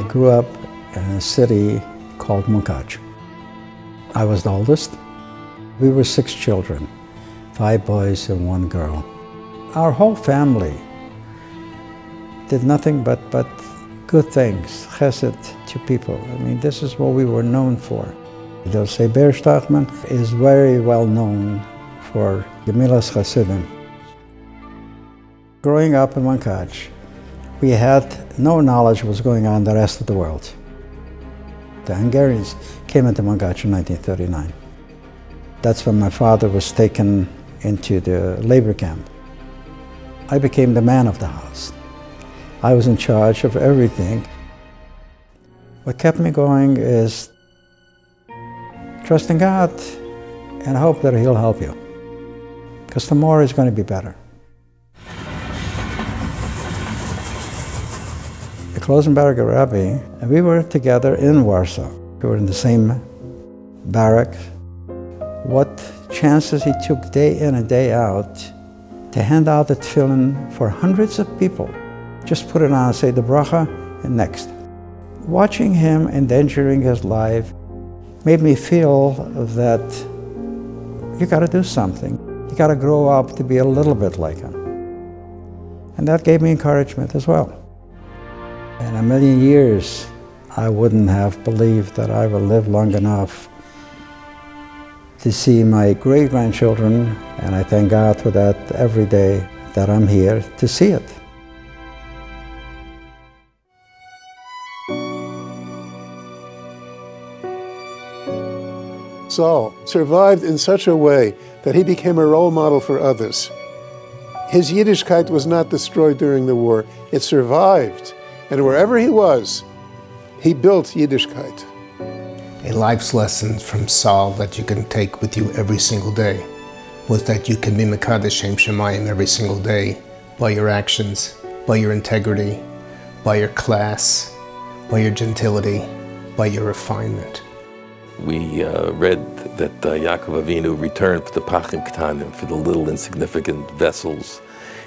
I grew up in a city called Munkach. I was the oldest. We were 6 children, 5 boys and 1 girl. Our whole family did nothing but good things, chesed to people. I mean, this is what we were known for. They'll say Teichman is very well known for Gemilas Chasidim. Growing up in Munkach, we had no knowledge of what was going on in the rest of the world. The Hungarians came into Munkach in 1939. That's when my father was taken into the labor camp. I became the man of the house. I was in charge of everything. What kept me going is trusting God and hope that He'll help you, because tomorrow is going to be better. The Klosenberger Rebbe, and we were together in Warsaw. We were in the same barrack. What chances he took day in and day out to hand out the tefillin for hundreds of people. Just put it on, say the bracha, and next. Watching him endangering his life made me feel that you got to do something. You got to grow up to be a little bit like him. And that gave me encouragement as well. In a million years, I wouldn't have believed that I would live long enough to see my great-grandchildren, and I thank God for that every day that I'm here to see it. Saul survived in such a way that he became a role model for others. His Yiddishkeit was not destroyed during the war, it survived. And wherever he was, he built Yiddishkeit. A life's lesson from Saul that you can take with you every single day was that you can be Mekadesh Shem Shemayim every single day by your actions, by your integrity, by your class, by your gentility, by your refinement. We read that Yaakov Avinu returned for the Pachim Ketanim, for the little insignificant vessels.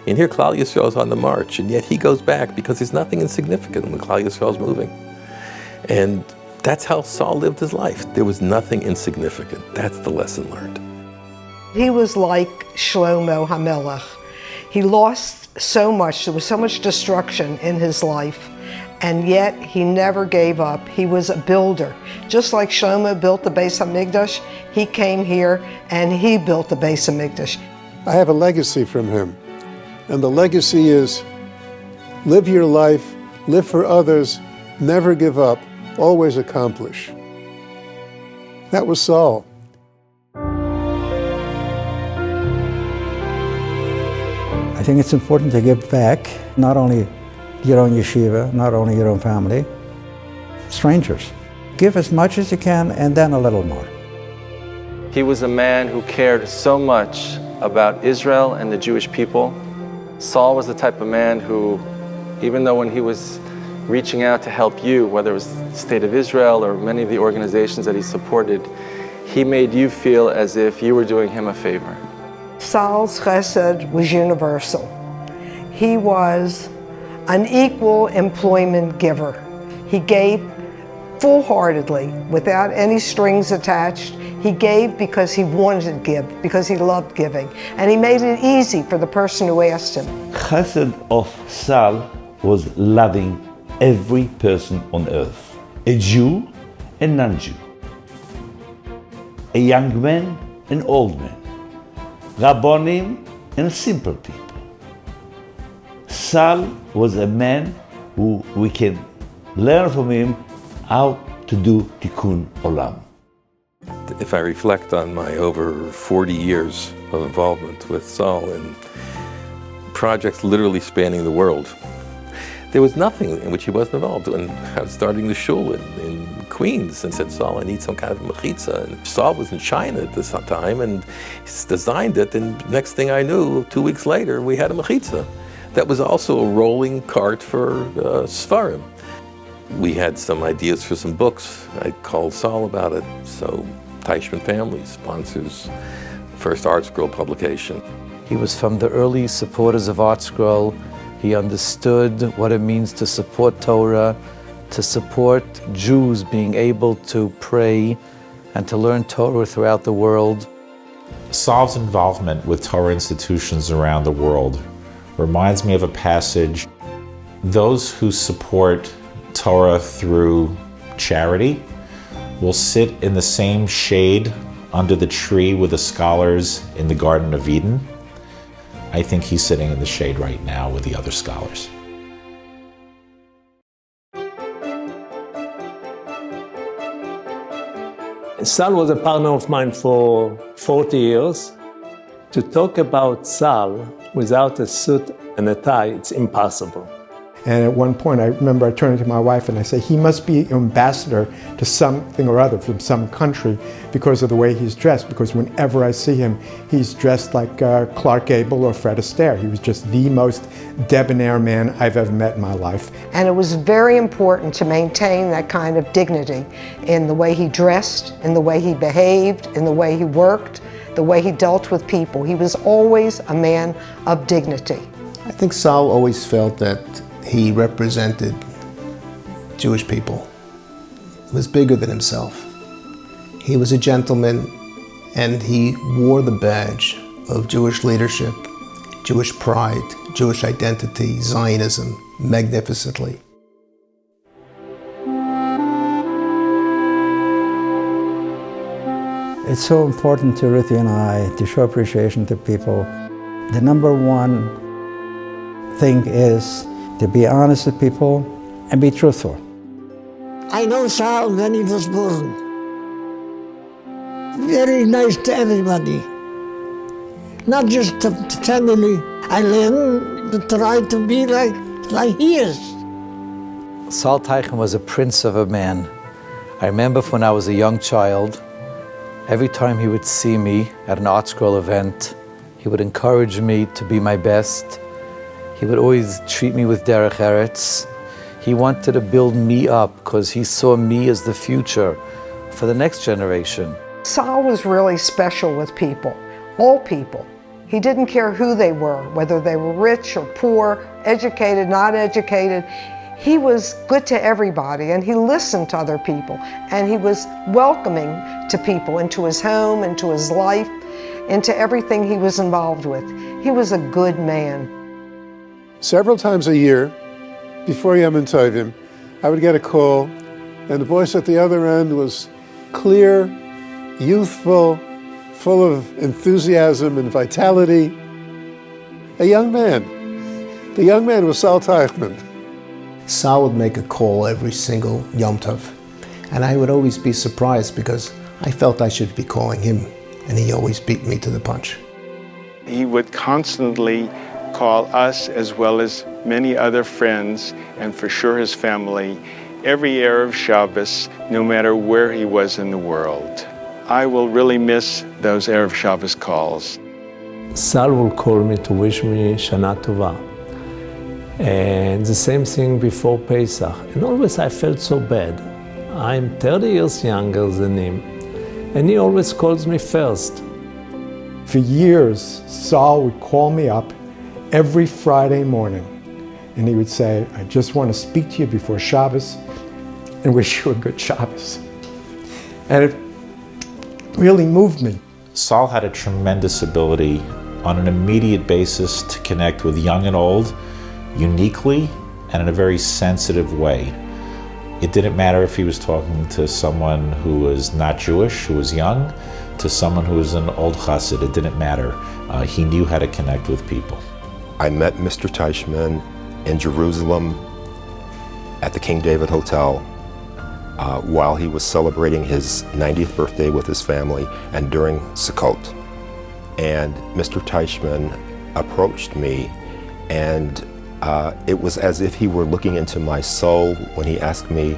And here Klal Yisrael is on the march, and yet he goes back because there's nothing insignificant when Klal Yisrael is moving. And that's how Saul lived his life. There was nothing insignificant. That's the lesson learned. He was like Shlomo HaMelech. He lost so much, there was so much destruction in his life, and yet he never gave up. He was a builder. Just like Shlomo built the Beis HaMikdash, he came here and he built the Beis HaMikdash. I have a legacy from him, and the legacy is live your life, live for others, never give up, always accomplish. That was Saul. I think it's important to give back, not only your own yeshiva, not only your own family, strangers. Give as much as you can and then a little more. He was a man who cared so much about Israel and the Jewish people. Saul was the type of man who, even though when he was reaching out to help you, whether it was the State of Israel or many of the organizations that he supported, he made you feel as if you were doing him a favor. Saul's chesed was universal. He was an equal employment giver. He gave full-heartedly, without any strings attached. He gave because he wanted to give, because he loved giving. And he made it easy for the person who asked him. Chesed of Saul was loving every person on earth, a Jew and non-Jew, a young man and old man, Rabbonim and simple people. Saul was a man who we can learn from him how to do Tikkun Olam. If I reflect on my over 40 years of involvement with Saul in projects literally spanning the world, there was nothing in which he wasn't involved. When I was starting the shul in Queens and said, Saul, I need some kind of mechitza. And Saul was in China at this time and he designed it, and next thing I knew, 2 weeks later, we had a mechitza. That was also a rolling cart for Sfarim. We had some ideas for some books. I called Saul about it. So Teichman family sponsors the first Art Scroll publication. He was from the early supporters of Art Scroll. He understood what it means to support Torah, to support Jews being able to pray and to learn Torah throughout the world. Saul's involvement with Torah institutions around the world reminds me of a passage. Those who support Torah through charity will sit in the same shade under the tree with the scholars in the Garden of Eden. I think he's sitting in the shade right now with the other scholars. Sal was a partner of mine for 40 years. To talk about Sal without a suit and a tie, it's impossible. And at one point, I remember I turned to my wife and I said, he must be an ambassador to something or other from some country because of the way he's dressed. Because whenever I see him, he's dressed like Clark Gable or Fred Astaire. He was just the most debonair man I've ever met in my life. And it was very important to maintain that kind of dignity in the way he dressed, in the way he behaved, in the way he worked, the way he dealt with people. He was always a man of dignity. I think Saul always felt that he represented Jewish people. He was bigger than himself. He was a gentleman, and he wore the badge of Jewish leadership, Jewish pride, Jewish identity, Zionism, magnificently. It's so important to Ruthie and I to show appreciation to people. The number one thing is to be honest with people and be truthful. I know Saul when he was born. Very nice to everybody. Not just to family. I learned to try to be like he is. Saul Teichman was a prince of a man. I remember when I was a young child, every time he would see me at an Art Scroll event, he would encourage me to be my best. He would always treat me with derech eretz. He wanted to build me up because he saw me as the future for the next generation. Saul was really special with people, all people. He didn't care who they were, whether they were rich or poor, educated, not educated. He was good to everybody, and he listened to other people, and he was welcoming to people into his home, into his life, into everything he was involved with. He was a good man. Several times a year, before Yom Tovim, I would get a call, and the voice at the other end was clear, youthful, full of enthusiasm and vitality. A young man. The young man was Saul Teichman. Saul would make a call every single Yom Tov, and I would always be surprised because I felt I should be calling him, and he always beat me to the punch. He would constantly call us as well as many other friends, and for sure his family, every Erev Shabbos, no matter where he was in the world. I will really miss those Erev Shabbos calls. Sal will call me to wish me Shana Tova. And the same thing before Pesach. And always I felt so bad. I'm 30 years younger than him, and he always calls me first. For years, Saul would call me up every Friday morning, and he would say, I just want to speak to you before Shabbos and wish you a good Shabbos. And it really moved me. Saul had a tremendous ability on an immediate basis to connect with young and old, uniquely and in a very sensitive way. It didn't matter if he was talking to someone who was not Jewish, who was young, to someone who was an old chassid. It didn't matter. He knew how to connect with people. I met Mr. Teichman in Jerusalem at the King David Hotel while he was celebrating his 90th birthday with his family and during Sukkot. And Mr. Teichman approached me, and it was as if he were looking into my soul when he asked me,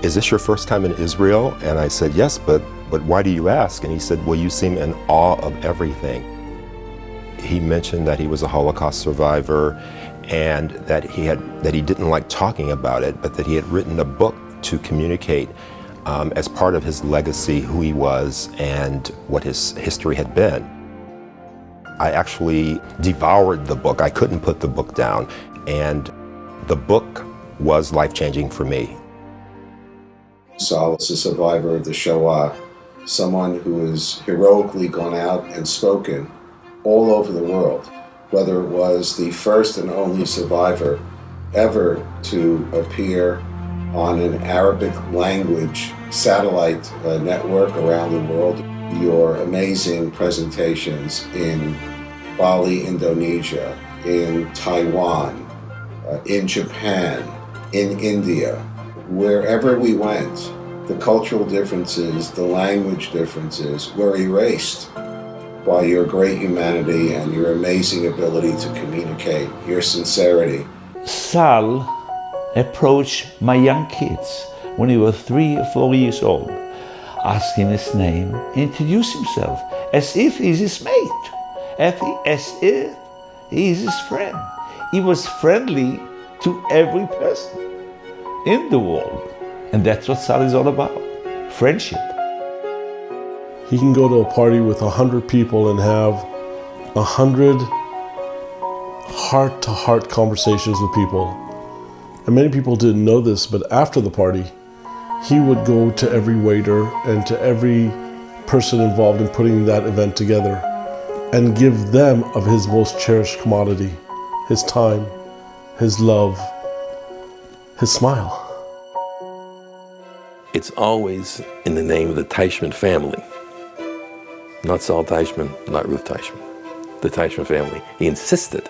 is this your first time in Israel? And I said, yes, but why do you ask? And he said, well, you seem in awe of everything. He mentioned that he was a Holocaust survivor and that he didn't like talking about it, but that he had written a book to communicate as part of his legacy who he was and what his history had been. I actually devoured the book. I couldn't put the book down, and the book was life-changing for me. Saul is a survivor of the Shoah, someone who has heroically gone out and spoken all over the world, whether it was the first and only survivor ever to appear on an Arabic language satellite network around the world, your amazing presentations in Bali, Indonesia, in Taiwan, in Japan, in India. Wherever we went, the cultural differences, the language differences were erased by your great humanity and your amazing ability to communicate, your sincerity. Sal approached my young kids when he was 3 or 4 years old, asked him his name, introduced himself as if he's his mate, as if he's his friend. He was friendly to every person in the world. And that's what Sal is all about, friendship. He can go to a party with 100 people and have 100 heart-to-heart conversations with people. And many people didn't know this, but after the party, he would go to every waiter and to every person involved in putting that event together and give them of his most cherished commodity, his time, his love, his smile. It's always in the name of the Teichman family. Not Saul Teichman, not Ruth Teichman. The Teichman family. He insisted.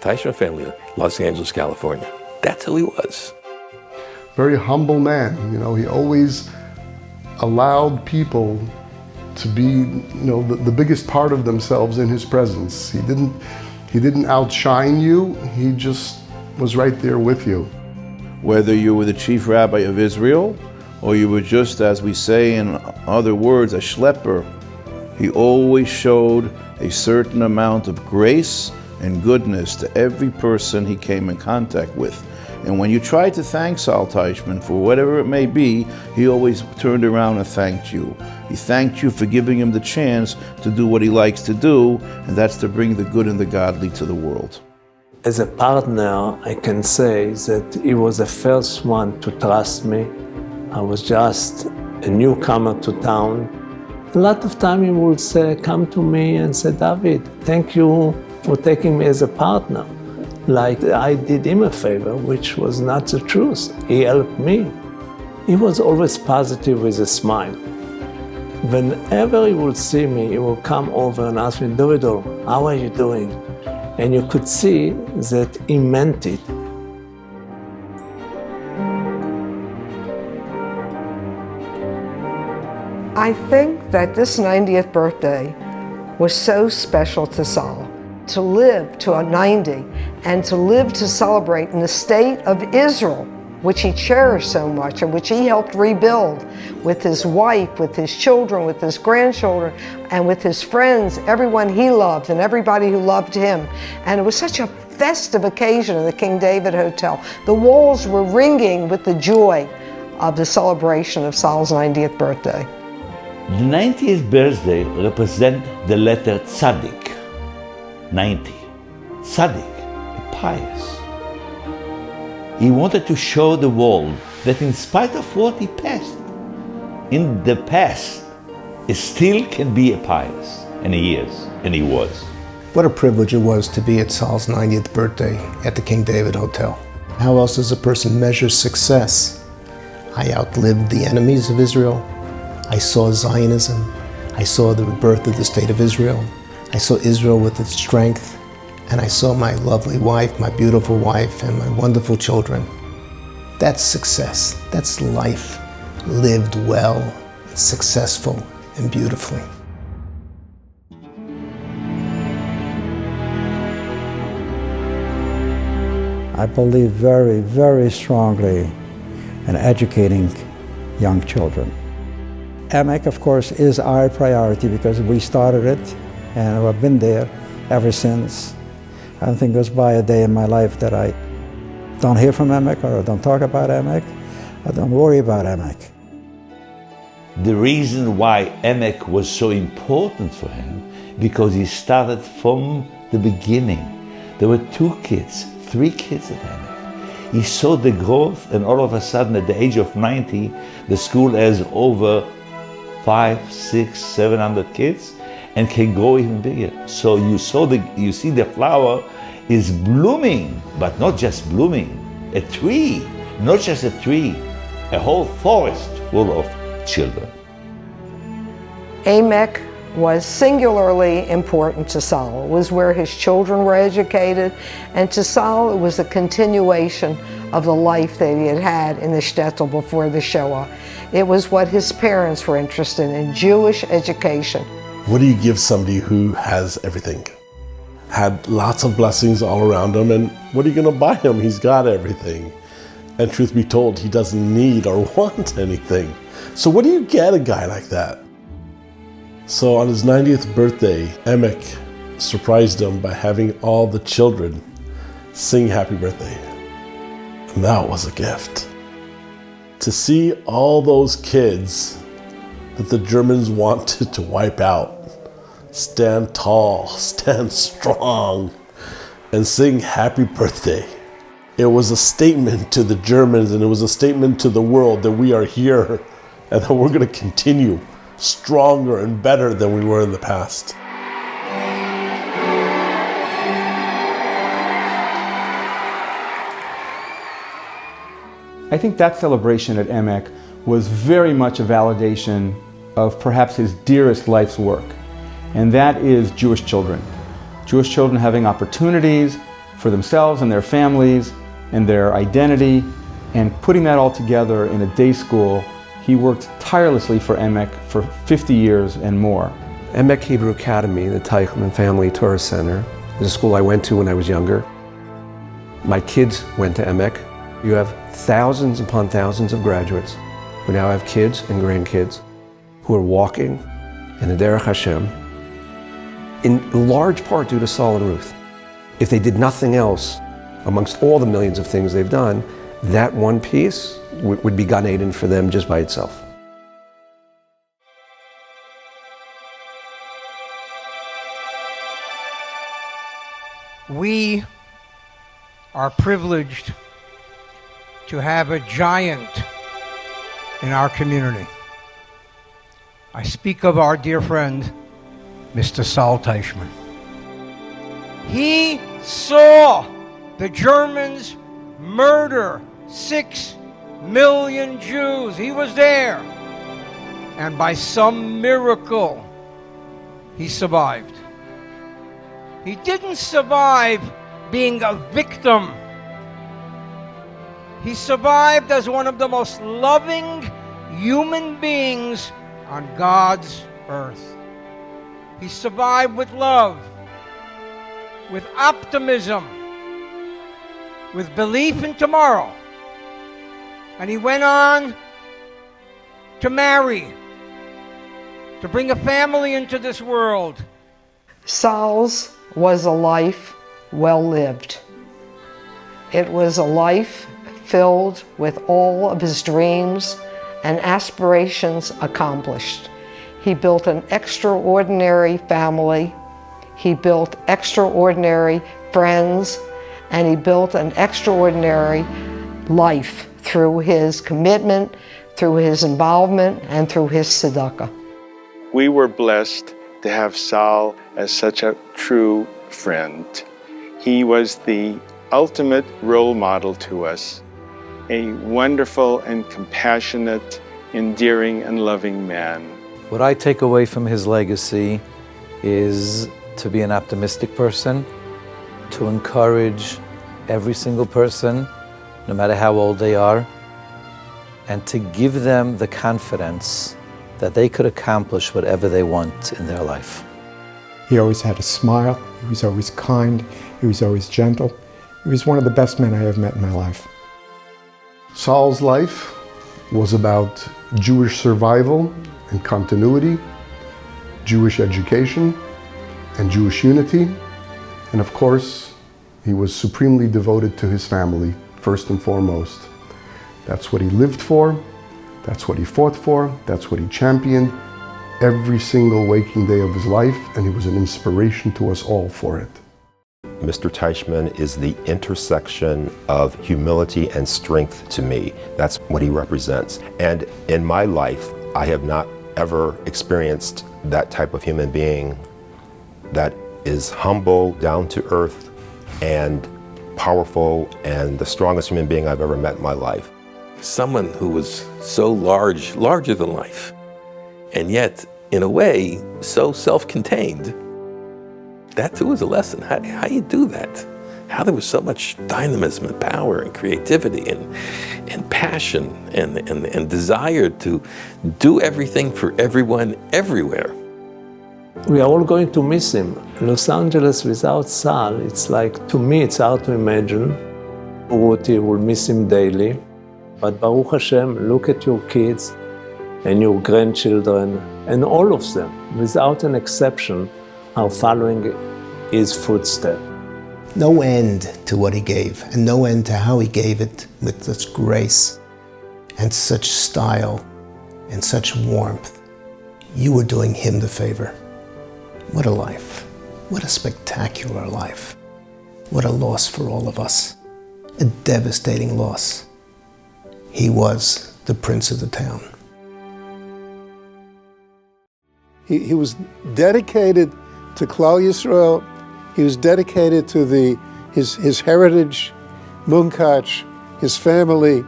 Teichman family, Los Angeles, California. That's who he was. Very humble man. You know, he always allowed people to be, you know, the biggest part of themselves in his presence. He didn't outshine you. He just was right there with you. Whether you were the chief rabbi of Israel, or you were just, as we say in other words, a schlepper, he always showed a certain amount of grace and goodness to every person he came in contact with. And when you tried to thank Saul Teichman for whatever it may be, he always turned around and thanked you. He thanked you for giving him the chance to do what he likes to do, and that's to bring the good and the godly to the world. As a partner, I can say that he was the first one to trust me. I was just a newcomer to town. A lot of time he would say, come to me and say, David, thank you for taking me as a partner. Like I did him a favor, which was not the truth. He helped me. He was always positive with a smile. Whenever he would see me, he would come over and ask me, David, how are you doing? And you could see that he meant it. I think that this 90th birthday was so special to Saul. To live to a 90 and to live to celebrate in the state of Israel, which he cherished so much and which he helped rebuild with his wife, with his children, with his grandchildren, and with his friends, everyone he loved and everybody who loved him. And it was such a festive occasion in the King David Hotel. The walls were ringing with the joy of the celebration of Saul's 90th birthday. The 90th birthday represents the letter Tzaddik, 90. Tzaddik, pious. He wanted to show the world that in spite of what he passed, in the past, it still can be a pious. And he is, and he was. What a privilege it was to be at Saul's 90th birthday at the King David Hotel. How else does a person measure success? I outlived the enemies of Israel. I saw Zionism. I saw the birth of the state of Israel. I saw Israel with its strength. And I saw my lovely wife, my beautiful wife, and my wonderful children. That's success. That's life lived well, successful, and beautifully. I believe very, very strongly in educating young children. Emek, of course, is our priority because we started it and we've been there ever since. I don't think goes by a day in my life that I don't hear from Emek or don't talk about Emek. I don't worry about Emek. The reason why Emek was so important for him, because he started from the beginning. There were 2 kids, 3 kids at Emek. He saw the growth, and all of a sudden, at the age of 90, the school has over 500, 600, 700 kids and can grow even bigger. So you see the flower is blooming, but not just blooming. A tree, not just a tree, a whole forest full of children. Emek was singularly important to Saul. It was where his children were educated, and to Saul it was a continuation of the life that he had had in the shtetl before the Shoah. It was what his parents were interested in, Jewish education. What do you give somebody who has everything? Had lots of blessings all around him, and what are you going to buy him? He's got everything. And truth be told, he doesn't need or want anything. So what do you get a guy like that? So on his 90th birthday, Emek surprised him by having all the children sing happy birthday. And that was a gift. To see all those kids that the Germans wanted to wipe out stand tall, stand strong, and sing happy birthday. It was a statement to the Germans, and it was a statement to the world that we are here and that we're going to continue stronger and better than we were in the past. I think that celebration at Emek was very much a validation of perhaps his dearest life's work, and that is Jewish children. Jewish children having opportunities for themselves and their families and their identity, and putting that all together in a day school. He worked tirelessly for Emek for 50 years and more. Emek Hebrew Academy, the Teichman Family Torah Center, is a school I went to when I was younger. My kids went to Emek. You have thousands upon thousands of graduates who now have kids and grandkids who are walking in the Derech Hashem, in large part due to Saul and Ruth. If they did nothing else, amongst all the millions of things they've done, that one piece would be Gan Eden for them just by itself. We are privileged to have a giant in our community. I speak of our dear friend, Mr. Saul Teichman. He saw the Germans murder 6 million Jews. He was there. And by some miracle, he survived. He didn't survive being a victim. He survived as one of the most loving human beings on God's earth. He survived with love, with optimism, with belief in tomorrow. And he went on to marry, to bring a family into this world. Saul's was a life well lived. It was a life filled with all of his dreams and aspirations accomplished. He built an extraordinary family. He built extraordinary friends, and he built an extraordinary life through his commitment, through his involvement, and through his tzedakah. We were blessed to have Saul as such a true friend. He was the ultimate role model to us, a wonderful and compassionate, endearing and loving man. What I take away from his legacy is to be an optimistic person, to encourage every single person, no matter how old they are, and to give them the confidence that they could accomplish whatever they want in their life. He always had a smile, he was always kind, he was always gentle. He was one of the best men I ever met in my life. Saul's life was about Jewish survival and continuity, Jewish education, and Jewish unity. And of course, he was supremely devoted to his family, first and foremost. That's what he lived for, that's what he fought for, that's what he championed every single waking day of his life, and he was an inspiration to us all for it. Mr. Teichman is the intersection of humility and strength to me. That's what he represents. And in my life, I have not ever experienced that type of human being that is humble, down to earth, and powerful, and the strongest human being I've ever met in my life. Someone who was so large, larger than life, and yet, in a way, so self-contained. That too is a lesson. How you do that? How there was so much dynamism and power and creativity and passion and desire to do everything for everyone, everywhere. We are all going to miss him. Los Angeles without Sal, it's like, to me, it's hard to imagine. Ruti will miss him daily. But Baruch Hashem, look at your kids and your grandchildren, and all of them, without an exception, are following his footsteps. No end to what he gave, and no end to how he gave it with such grace and such style and such warmth. You were doing him the favor. What a life. What a spectacular life. What a loss for all of us. A devastating loss. He was the prince of the town. He was dedicated to Klal Yisrael. He was dedicated to his heritage, Munkach, his family.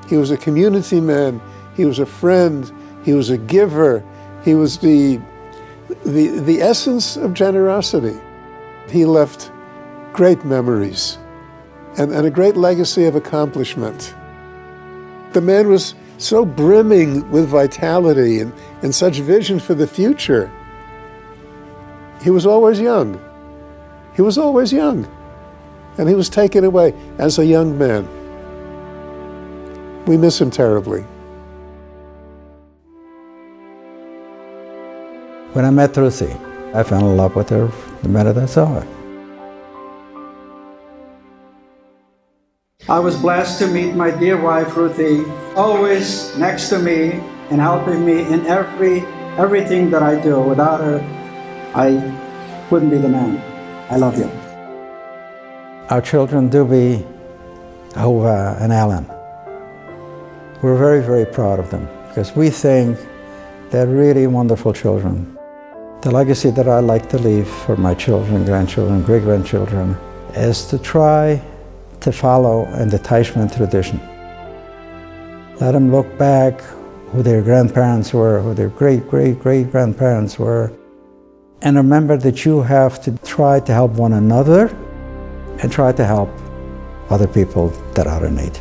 He was a community man. He was a friend. He was a giver. He was the essence of generosity. He left great memories and a great legacy of accomplishment. The man was so brimming with vitality and such vision for the future. He was always young. He was always young. And he was taken away as a young man. We miss him terribly. When I met Ruthie, I fell in love with her the minute I saw her. I was blessed to meet my dear wife, Ruthie, always next to me and helping me in everything that I do. Without her, I wouldn't be the man. I love you. Our children do be Ahova and Alan. We're very, very proud of them because we think they're really wonderful children. The legacy that I like to leave for my children, grandchildren, great-grandchildren is to try to follow in the Teichman tradition. Let them look back who their grandparents were, who their great-great-great-grandparents were, and remember that you have to try to help one another and try to help other people that are in need.